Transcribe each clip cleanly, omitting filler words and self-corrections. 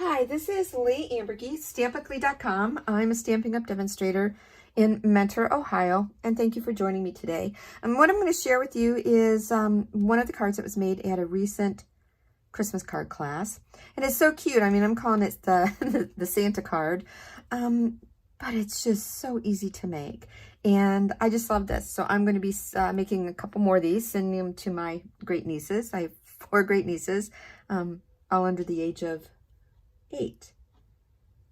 Hi, this is Leigh Ambergy, stampically.com. I'm a Stampin' Up! Demonstrator in Mentor, Ohio, and thank you for joining me today. What I'm going to share with you is one of the cards that was made at a recent Christmas card class. And it's so cute. I mean, I'm calling it the, the Santa card, but it's just so easy to make. And I just love this. So I'm going to be making a couple more of these, sending them to my great nieces. I have 4 great nieces, all under the age of 8.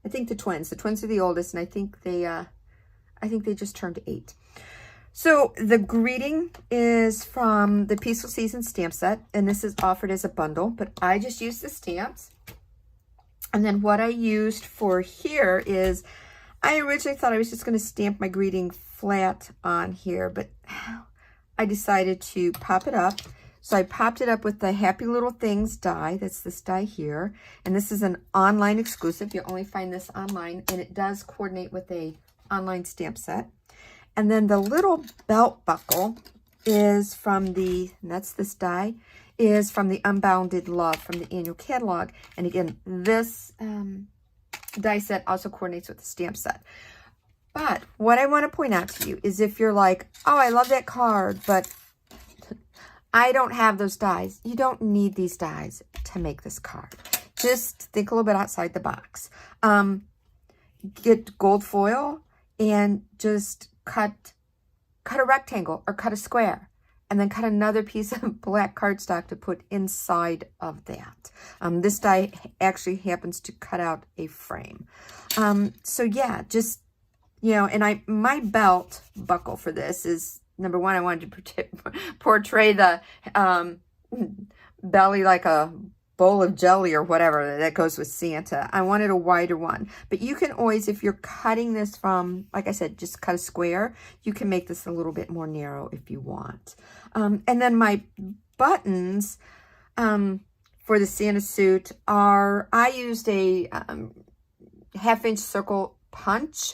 I think the twins are the oldest, and I think they just turned 8. So the greeting is from the Peaceful Season stamp set, and this is offered as a bundle, but I just used the stamps. And then what I used for here is, I originally thought I was just going to stamp my greeting flat on here, but I decided to pop it up. So I popped it up with the Happy Little Things die. That's this die here. And this is an online exclusive. You'll only find this online. And it does coordinate with a online stamp set. And then the little belt buckle is from the, and that's this die, is from the Unbounded Love from the annual catalog. And again, this die set also coordinates with the stamp set. But what I want to point out to you is if you're like, oh, I love that card, but I don't have those dies. You don't need these dies to make this card. Just think a little bit outside the box. Get gold foil and just cut a rectangle or cut a square, and then cut another piece of black cardstock to put inside of that. This die actually happens to cut out a frame. So yeah, just, you know, and my belt buckle for this is, number one, I wanted to portray the belly like a bowl of jelly or whatever that goes with Santa. I wanted a wider one. But you can always, if you're cutting this from, like I said, just cut a square, you can make this a little bit more narrow if you want. And then my buttons for the Santa suit are, I used a 1/2-inch circle punch.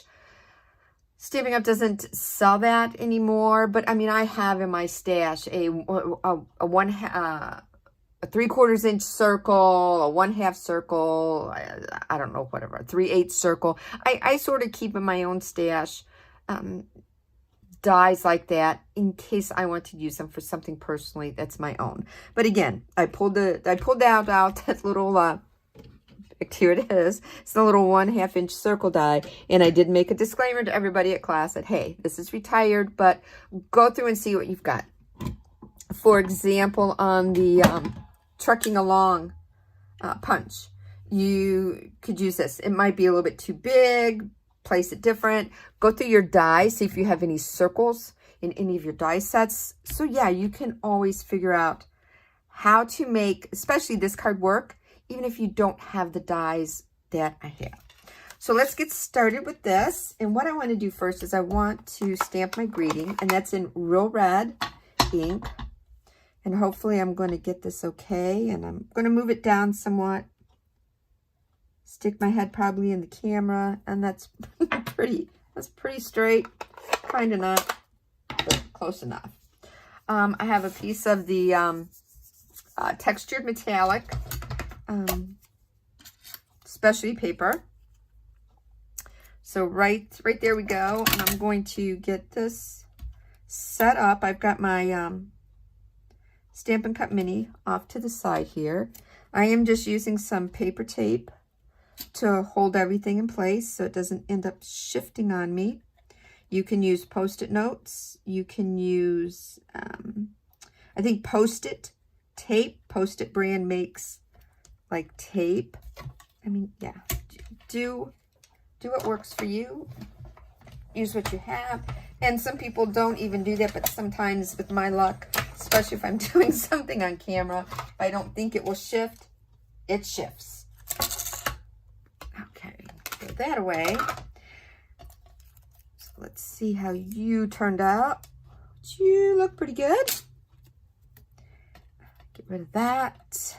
Stampin' Up! Doesn't sell that anymore, but I mean, I have in my stash a 3/4 inch circle, a 1/2 circle, I don't know, whatever, a 3/8 circle. I sort of keep in my own stash dies like that in case I want to use them for something personally that's my own. But again, I pulled out that little here it is. It's the little 1/2-inch circle die. And I did make a disclaimer to everybody at class that, hey, this is retired, but go through and see what you've got. For example, on the trucking along punch, you could use this. It might be a little bit too big. Place it different. Go through your die. See if you have any circles in any of your die sets. So yeah, you can always figure out how to make, especially this card, work, even if you don't have the dies that I have. So let's get started with this. And what I want to do first is I want to stamp my greeting, and that's in real red ink. And hopefully I'm going to get this okay. And I'm going to move it down somewhat. Stick my head probably in the camera, and that's pretty straight. Kind of not, but close enough. I have a piece of the textured metallic specialty paper. So right there we go. And I'm going to get this set up. I've got my Stampin' Cup Mini off to the side here. I am just using some paper tape to hold everything in place so it doesn't end up shifting on me. You can use Post-it notes. You can use, I think Post-it tape. Post-it brand makes like tape. I mean, yeah, do what works for you. Use what you have. And some people don't even do that, but sometimes with my luck, especially if I'm doing something on camera, if I don't think it will shift, it shifts. Okay, throw that away. So let's see how you turned out. You look pretty good. Get rid of that.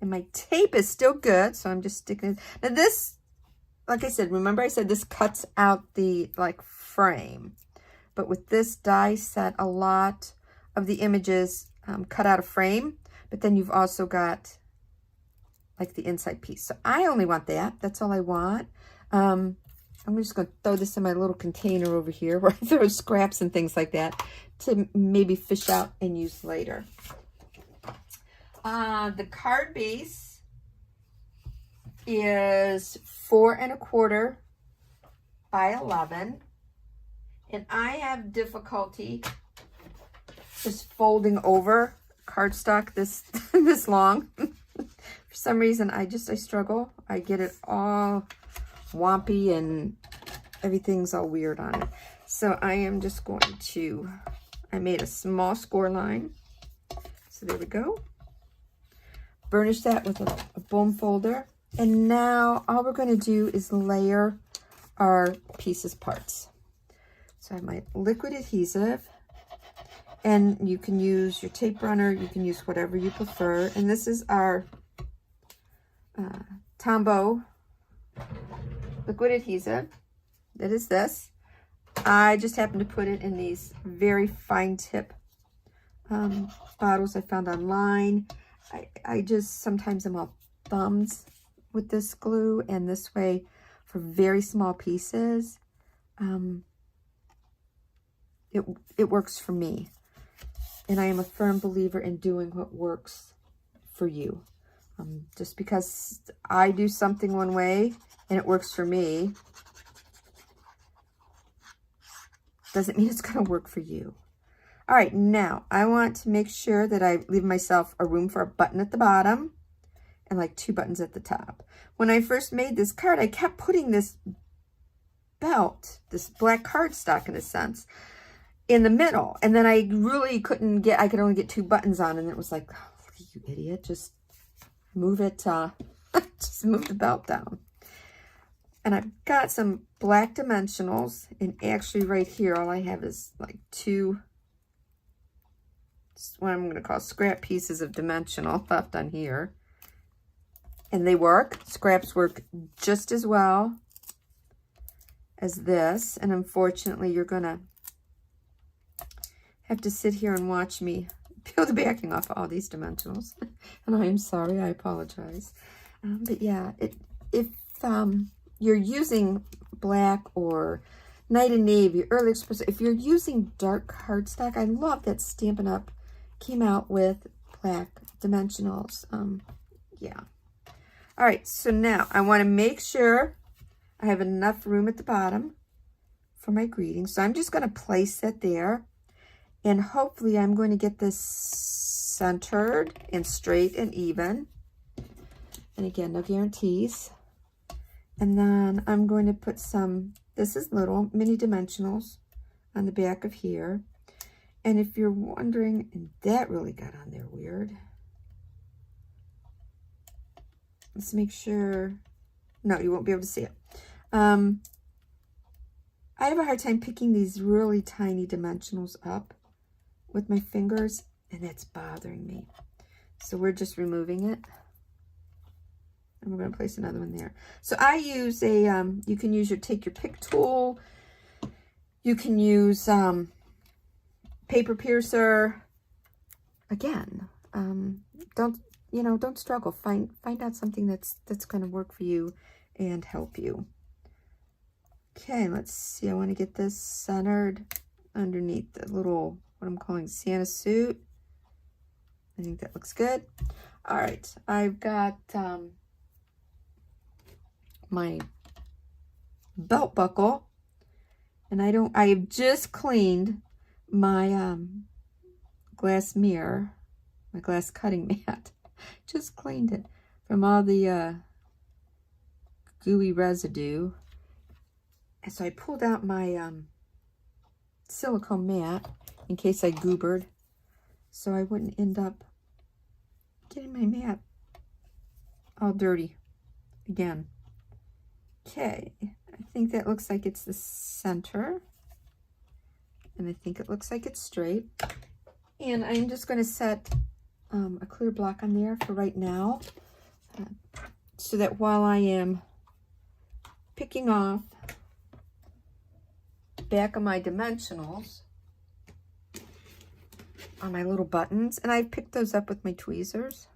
And my tape is still good, so I'm just sticking it. Now this, like I said, remember I said this cuts out the like frame. But with this die set, a lot of the images cut out a frame, but then you've also got like the inside piece. So I only want that. That's all I want. I'm just going to throw this in my little container over here where I throw scraps and things like that to maybe fish out and use later. The card base is 4 1/4 by 11. And I have difficulty just folding over cardstock this this long. For some reason, I struggle. I get it all wompy and everything's all weird on it. So I am just going to, I made a small score line. So there we go. Burnish that with a bone folder. And now all we're going to do is layer our pieces parts. So I have my liquid adhesive. And you can use your tape runner. You can use whatever you prefer. And this is our Tombow liquid adhesive. That is this. I just happen to put it in these very fine tip bottles I found online. I just sometimes am all thumbs with this glue, and this way for very small pieces, it works for me. And I am a firm believer in doing what works for you. Just because I do something one way and it works for me, doesn't mean it's going to work for you. All right, now I want to make sure that I leave myself a room for a button at the bottom and like 2 buttons at the top. When I first made this card, I kept putting this belt, this black cardstock in a sense, in the middle. And then I really couldn't get, I could only get 2 buttons on, and it was like, oh, you idiot, just move it, just move the belt down. And I've got some black dimensionals, and actually right here, all I have is like 2, what I'm going to call scrap pieces of dimensional left on here. And they work. Scraps work just as well as this. And unfortunately, you're going to have to sit here and watch me peel the backing off all these dimensionals. And I am sorry, I apologize. But yeah, if you're using black or Night and Navy, Early Express, if you're using dark cardstock, I love that Stampin' Up! Came out with black dimensionals. Yeah. All right, so now I want to make sure I have enough room at the bottom for my greeting. So I'm just going to place it there. And hopefully I'm going to get this centered and straight and even. And again, no guarantees. And then I'm going to put some, this is little mini dimensionals on the back of here. And if you're wondering, and that really got on there weird. Let's make sure, no, you won't be able to see it. I have a hard time picking these really tiny dimensionals up with my fingers, and that's bothering me. So we're just removing it. And we're going to place another one there. So I use a, you can use your take your pick tool. You can use paper piercer. Again, don't struggle. Find out something that's going to work for you and help you. Okay, let's see. I want to get this centered underneath the little, what I'm calling Santa suit. I think that looks good. All right, I've got my belt buckle, and I have just cleaned my glass mirror, my glass cutting mat. Just cleaned it from all the gooey residue. And so I pulled out my silicone mat in case I goobered, so I wouldn't end up getting my mat all dirty again. Okay, I think that looks like it's the center, and I think it looks like it's straight. And I'm just going to set a clear block on there for right now, so that while I am picking off the back of my dimensionals on my little buttons, and I've picked those up with my tweezers.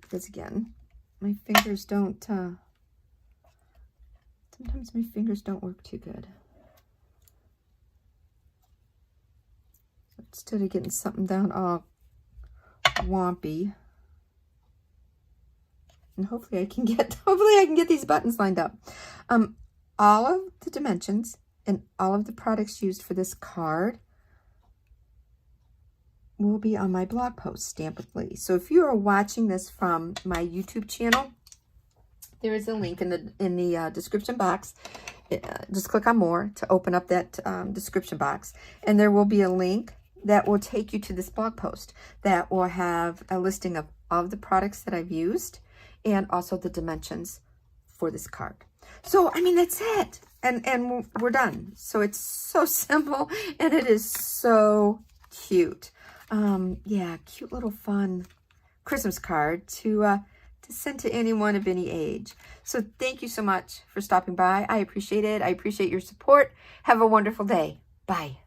because again, my fingers don't, sometimes my fingers don't work too good. So instead of getting something down all wompy, and hopefully I can get these buttons lined up. All of the dimensions and all of the products used for this card will be on my blog post, Stamp with Leigh. So if you are watching this from my YouTube channel, there is a link in the description box. Just click on more to open up that description box, and there will be a link that will take you to this blog post that will have a listing of all of the products that I've used and also the dimensions for this card. So, I mean, that's it. And we're done. So it's so simple, and it is so cute. Yeah, cute little fun Christmas card to send to anyone of any age. So thank you so much for stopping by. I appreciate it. I appreciate your support. Have a wonderful day. Bye.